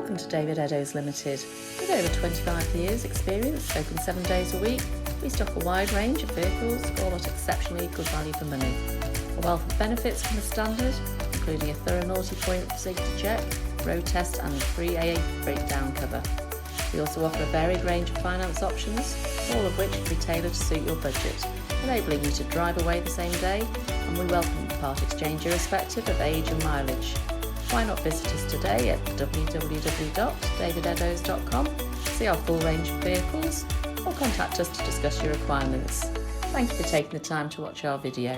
Welcome to David Eddowes Limited. With over 25 years experience, open 7 days a week, we stock a wide range of vehicles, all at exceptionally good value for money. A wealth of benefits come as standard, including a thorough multi-point safety check, road test and free AA breakdown cover. We also offer a varied range of finance options, all of which can be tailored to suit your budget, enabling you to drive away the same day, and we welcome part exchange irrespective of age and mileage. Why not visit us today at www.davideddowes.com, see our full range of vehicles, or contact us to discuss your requirements. Thank you for taking the time to watch our video.